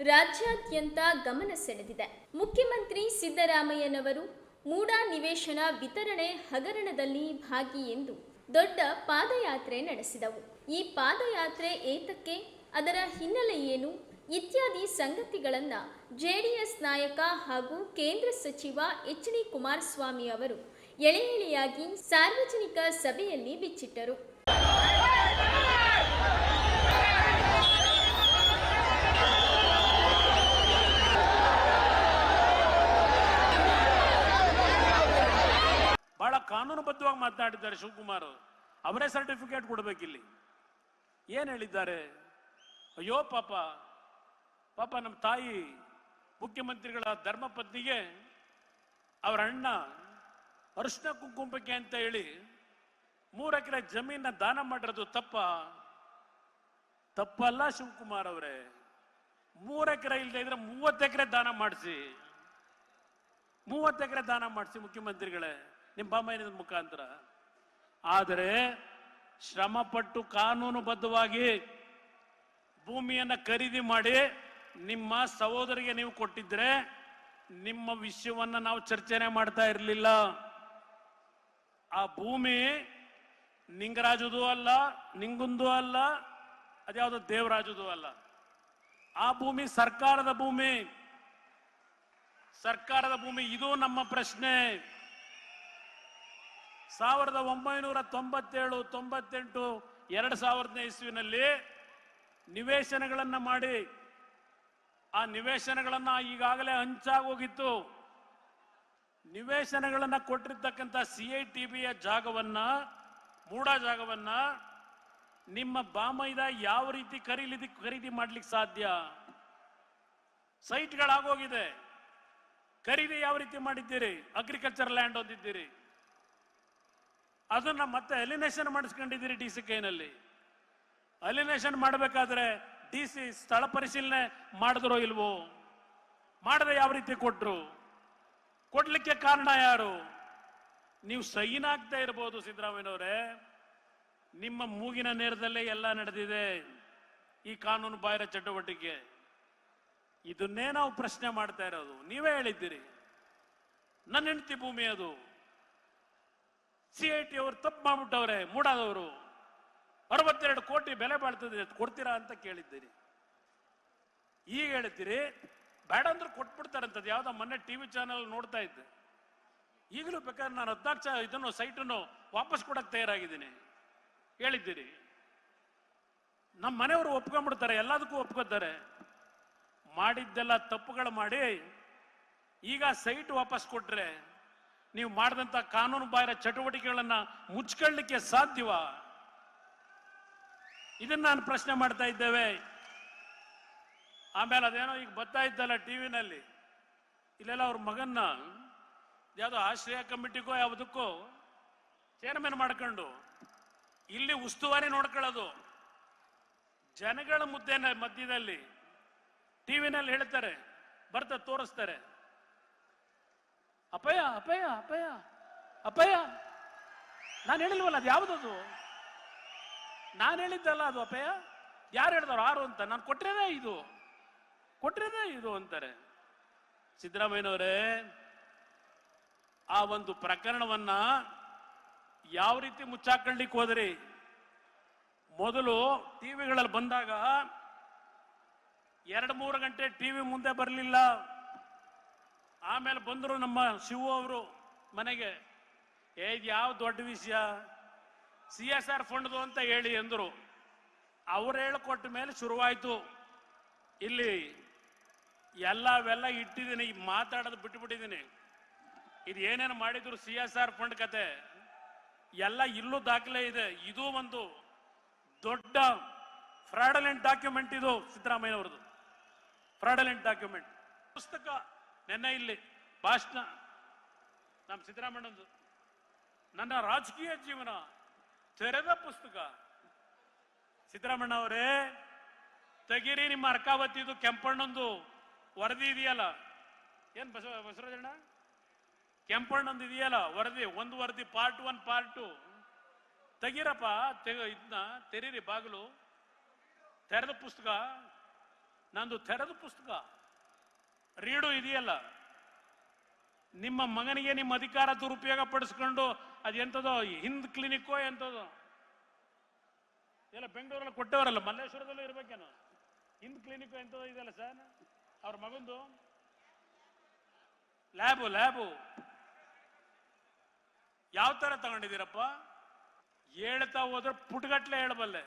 ರಾಜ್ಯಾದ್ಯಂತ ಗಮನ ಸೆಳೆದಿದೆ. ಮುಖ್ಯಮಂತ್ರಿ ಸಿದ್ದರಾಮಯ್ಯನವರು ಮೂಡಾ ನಿವೇಶನ ವಿತರಣೆ ಹಗರಣದಲ್ಲಿ ಭಾಗಿ ಎಂದು ದೊಡ್ಡ ಪಾದಯಾತ್ರೆ ನಡೆಸಿದವು. ಈ ಪಾದಯಾತ್ರೆ ಏತಕ್ಕೆ, ಅದರ ಹಿನ್ನೆಲೆ ಏನು ಇತ್ಯಾದಿ ಸಂಗತಿಗಳನ್ನು ಜೆಡಿಎಸ್ ನಾಯಕ ಹಾಗೂ ಕೇಂದ್ರ ಸಚಿವ ಎಚ್.ಡಿ. ಕುಮಾರಸ್ವಾಮಿ ಅವರು ಎಳೆ ಎಳೆಯಾಗಿ ಸಾರ್ವಜನಿಕ ಸಭೆಯಲ್ಲಿ ಬಿಚ್ಚಿಟ್ಟರು. ಬಹಳ ಕಾನೂನುಬದ್ಧವಾಗಿ ಮಾತನಾಡಿದ್ದಾರೆ ಶಿವಕುಮಾರ್. ಅವರೇ ಸರ್ಟಿಫಿಕೇಟ್ ಕೊಡಬೇಕಿಲ್ಲಿ. ಏನ್ ಹೇಳಿದ್ದಾರೆ? ಅಯ್ಯೋ ಪಾಪ ಪಾಪ ನಮ್ಮ ತಾಯಿ ಮುಖ್ಯಮಂತ್ರಿಗಳ ಧರ್ಮಪತ್ನಿಗೆ ಅವರ ಅಣ್ಣ ಅರಿಶಿನ ಕುಂಕುಮಕ್ಕೆ ಅಂತ ಹೇಳಿ 3 ಎಕರೆ ಜಮೀನ ದಾನ ಮಾಡಿರೋದು ತಪ್ಪಲ್ಲ ಶಿವಕುಮಾರ್ ಅವರೇ. 3 ಎಕರೆ ಇಲ್ಲದೆ ಇದ್ರೆ 30 ಎಕರೆ ದಾನ ಮಾಡಿಸಿ, 30 ಎಕರೆ ದಾನ ಮಾಡಿಸಿ ಮುಖ್ಯಮಂತ್ರಿಗಳೇ ನಿಮ್ಮ ಬಾಮೈನದ ಮುಖಾಂತರ. ಆದರೆ ಶ್ರಮಪಟ್ಟು ಕಾನೂನುಬದ್ಧವಾಗಿ ಭೂಮಿಯನ್ನ ಖರೀದಿ ಮಾಡಿ ನಿಮ್ಮ ಸಹೋದರಿಗೆ ನೀವು ಕೊಟ್ಟಿದ್ರೆ ನಿಮ್ಮ ವಿಷಯವನ್ನ ನಾವು ಚರ್ಚೆನೆ ಮಾಡ್ತಾ ಇರಲಿಲ್ಲ. ಆ ಭೂಮಿ ನಿಂಗರಾಜುದು ಅಲ್ಲ, ನಿಂಗುಂದು ಅಲ್ಲ, ಅದ್ಯಾವುದೋ ದೇವರಾಜುದು ಅಲ್ಲ. ಆ ಭೂಮಿ ಸರ್ಕಾರದ ಭೂಮಿ, ಸರ್ಕಾರದ ಭೂಮಿ. ಇದು ನಮ್ಮ ಪ್ರಶ್ನೆ. 1997, 98, 2000ನೇ ಇಸ್ವಿನಲ್ಲಿ ನಿವೇಶನಗಳನ್ನ ಮಾಡಿ ಆ ನಿವೇಶನಗಳನ್ನ ಈಗಾಗಲೇ ಹಂಚಾಗೋಗಿತ್ತು. ನಿವೇಶನಗಳನ್ನ ಕೊಟ್ಟಿರ್ತಕ್ಕಂಥ CITBಯ ಜಾಗವನ್ನ, ಮೂಡಾ ಜಾಗವನ್ನ ನಿಮ್ಮ ಬಾಮೈದ ಯಾವ ರೀತಿ ಖರೀದಿ ಮಾಡ್ಲಿಕ್ಕೆ ಸಾಧ್ಯ? ಸೈಟ್ಗಳಾಗೋಗಿದೆ. ಖರೀದಿ ಯಾವ ರೀತಿ ಮಾಡಿದ್ದೀರಿ? ಅಗ್ರಿಕಲ್ಚರ್ ಲ್ಯಾಂಡ್ ಹೊಂದಿದ್ದೀರಿ, ಅದನ್ನ ಮತ್ತೆ ಅಲಿನೇಷನ್ ಮಾಡಿಸ್ಕೊಂಡಿದ್ದೀರಿ DC ಕೈನಲ್ಲಿ. ಅಲಿನೇಷನ್ ಮಾಡಬೇಕಾದ್ರೆ DC ಸ್ಥಳ ಪರಿಶೀಲನೆ ಮಾಡಿದ್ರೋ ಇಲ್ವೋ? ಮಾಡದೆ ಯಾವ ರೀತಿ ಕೊಟ್ರು? ಕೊಡ್ಲಿಕ್ಕೆ ಕಾರಣ ಯಾರು? ನೀವು ಸೈನ್ ಆಗ್ತಾ ಇರಬಹುದು ಸಿದ್ದರಾಮಯ್ಯನವರೇ, ನಿಮ್ಮ ಮೂಗಿನ ನೇರದಲ್ಲೇ ಎಲ್ಲ ನಡೆದಿದೆ ಈ ಕಾನೂನು ಬಾಹಿರ ಚಟುವಟಿಕೆ. ಇದನ್ನೇ ನಾವು ಪ್ರಶ್ನೆ ಮಾಡ್ತಾ ಇರೋದು. ನೀವೇ ಹೇಳಿದ್ದೀರಿ ನನ್ನ ಹೆಂಡತಿ ಭೂಮಿ ಅದು, CIT ಅವರು ತಪ್ಪು ಮಾಡ್ಬಿಟ್ಟವ್ರೆ, ಮೂಡಾದವರು 62 ಕೋಟಿ ಬೆಲೆ ಬಾಳ್ತದೆ, ಕೊಡ್ತೀರಾ ಅಂತ ಕೇಳಿದ್ದೀರಿ. ಈಗ ಹೇಳ್ತೀರಿ ಬೇಡ ಅಂದ್ರೆ ಕೊಟ್ಬಿಡ್ತಾರಂತದ್ದು. ಯಾವ್ದೋ ಮೊನ್ನೆ TV ಚಾನೆಲ್ ನೋಡ್ತಾ ಇದ್ದೆ. ಈಗಲೂ ಬೇಕಾದ್ರೆ ನಾನು 14 ಇದನ್ನು ಸೈಟನ್ನು ವಾಪಸ್ ಕೊಡಕ್ಕೆ ತಯಾರಾಗಿದ್ದೀನಿ ಹೇಳಿದ್ದೀರಿ. ನಮ್ಮ ಮನೆಯವರು ಒಪ್ಕೊಂಡ್ಬಿಡ್ತಾರೆ, ಎಲ್ಲದಕ್ಕೂ ಒಪ್ಕೋತಾರೆ. ಮಾಡಿದ್ದೆಲ್ಲ ತಪ್ಪುಗಳು ಮಾಡಿ ಈಗ ಸೈಟ್ ವಾಪಸ್ ಕೊಟ್ರೆ ನೀವು ಮಾಡಿದಂತ ಕಾನೂನು ಬಾಹಿರ ಚಟುವಟಿಕೆಗಳನ್ನ ಮುಚ್ಕೊಳ್ಳಿಕ್ಕೆ ಸಾಧ್ಯವಾ? ಇದನ್ನ ನಾನು ಪ್ರಶ್ನೆ ಮಾಡ್ತಾ ಇದ್ದೇವೆ. ಆಮೇಲೆ ಅದೇನೋ ಈಗ ಬರ್ತಾ ಇದ್ದಲ್ಲ ಟಿವಿನಲ್ಲಿ, ಇಲ್ಲೆಲ್ಲ ಅವ್ರ ಮಗನ್ನ ಯಾವ್ದೋ ಆಶ್ರಯ ಕಮಿಟಿಗೋ ಯಾವುದಕ್ಕೋ ಚೇರ್ಮನ್ ಮಾಡ್ಕೊಂಡು ಇಲ್ಲಿ ಉಸ್ತುವಾರಿ ನೋಡ್ಕೊಳ್ಳೋದು. ಜನಗಳ ಮಧ್ಯದಲ್ಲಿ ಟಿವಿನಲ್ಲಿ ಹೇಳ್ತಾರೆ, ಬರ್ತಾ ತೋರಿಸ್ತಾರೆ, ಅಪ್ಪಯ್ಯ ಅಪ್ಪಯ್ಯ ಅಪ್ಪಯ್ಯ ಅಪ್ಪಯ್ಯ. ನಾನು ಹೇಳಿಲ್ವಲ್ಲ ಅದು ಯಾವುದದು? ನಾನು ಹೇಳಿದ್ದಲ್ಲ ಅದು ಅಪ್ಪಯ್ಯ. ಯಾರು ಹೇಳಿದವ್ರು? 6 ಅಂತ. ನಾನು ಕೊಟ್ರೇನೇ ಇದು ಅಂತಾರೆ. ಸಿದ್ದರಾಮಯ್ಯನವರೇ, ಆ ಒಂದು ಪ್ರಕರಣವನ್ನ ಯಾವ ರೀತಿ ಮುಚ್ಚಾಕೊಳ್ಳಿಕ್ಕೆ ಹೋದ್ರಿ? ಮೊದಲು ಟಿವಿಗಳಲ್ಲಿ ಬಂದಾಗ 2-3 ಗಂಟೆ ಟಿವಿ ಮುಂದೆ ಬರಲಿಲ್ಲ. ಆಮೇಲೆ ಬಂದರು ನಮ್ಮ ಶಿವು ಅವರು ಮನೆಗೆ. ಯಾವ ದೊಡ್ಡ ವಿಷಯ, CSR ಫಂಡ್ದು ಅಂತ ಹೇಳಿ ಅಂದರು. ಅವ್ರು ಹೇಳಿಕೊಟ್ಟ ಮೇಲೆ ಶುರುವಾಯ್ತು. ಇಲ್ಲಿ ಎಲ್ಲವೆಲ್ಲ ಇಟ್ಟಿದ್ದೀನಿ, ಮಾತಾಡೋದು ಬಿಟ್ಟುಬಿಟ್ಟಿದ್ದೀನಿ. ಇದು ಏನೇನು ಮಾಡಿದ್ರು CSR ಫಂಡ್ ಕತೆ ಎಲ್ಲ ಇಲ್ಲೂ ದಾಖಲೆ ಇದೆ. ಇದು ಒಂದು ದೊಡ್ಡ ಫ್ರಾಡಲೆಂಟ್ ಡಾಕ್ಯುಮೆಂಟ್. ಇದು ಸಿದ್ದರಾಮಯ್ಯನವ್ರದ್ದು ಫ್ರಾಡಲೆಂಟ್ ಡಾಕ್ಯುಮೆಂಟ್. ಪುಸ್ತಕ ನೆನ್ನೆ ಇಲ್ಲಿ ಭಾಷಣ ನಮ್ಮ ಸಿದ್ದರಾಮಯ್ಯನದು, ನನ್ನ ರಾಜಕೀಯ ಜೀವನ ತೆರೆದ ಪುಸ್ತಕ. ಸಿದ್ದರಾಮಯ್ಯ ಅವರೇ, ತೆಗೀರಿ ನಿಮ್ಮ ಅರ್ಕಾವತಿದು ಕೆಂಪಣ್ಣಂದು ವರದಿ ಇದೆಯಲ್ಲ. ಏನ್ ಬಸವರಾಜಣ್ಣ, ಕೆಂಪಣ್ಣಂದು ಇದೆಯಲ್ಲ ವರದಿ, ಒಂದು ವರದಿ ಪಾರ್ಟ್ 1 ಪಾರ್ಟ್ 2 ತೆಗೀರಪ್ಪ. ಇದನ್ನ ತೆರೀರಿ, ಬಾಗಿಲು ತೆರೆದ ಪುಸ್ತಕ. ನಂದು ತೆರೆದ ಪುಸ್ತಕ ರೀಡು ಇದೆಯಲ್ಲ. ನಿಮ್ಮ ಮಗನಿಗೆ ನಿಮ್ಮ ಅಧಿಕಾರ ದುರುಪಯೋಗ ಪಡಿಸ್ಕೊಂಡು ಅದೆಂಥದೋ ಹಿಂದ್ ಕ್ಲಿನಿಕ್ಕೋ ಎಂಥದೋ ಎಲ್ಲ ಬೆಂಗಳೂರಲ್ಲಿ ಕೊಟ್ಟವರಲ್ಲ, ಮಲ್ಲೇಶ್ವರದಲ್ಲೂ ಇರ್ಬೇಕೇನೋ ಹಿಂದ್ ಕ್ಲಿನಿಕ್ ಎಂಥದೋ ಇದೆಯಲ್ಲ ಸರ್, ಅವ್ರ ಮಗಂದು ಲ್ಯಾಬು ಯಾವ ತರ ತಗೊಂಡಿದ್ದೀರಪ್ಪ? ಹೇಳ್ತಾ ಹೋದ್ರೆ ಪುಟ್ಗಟ್ಲೆ ಹೇಳಬಲ್ಲೆ.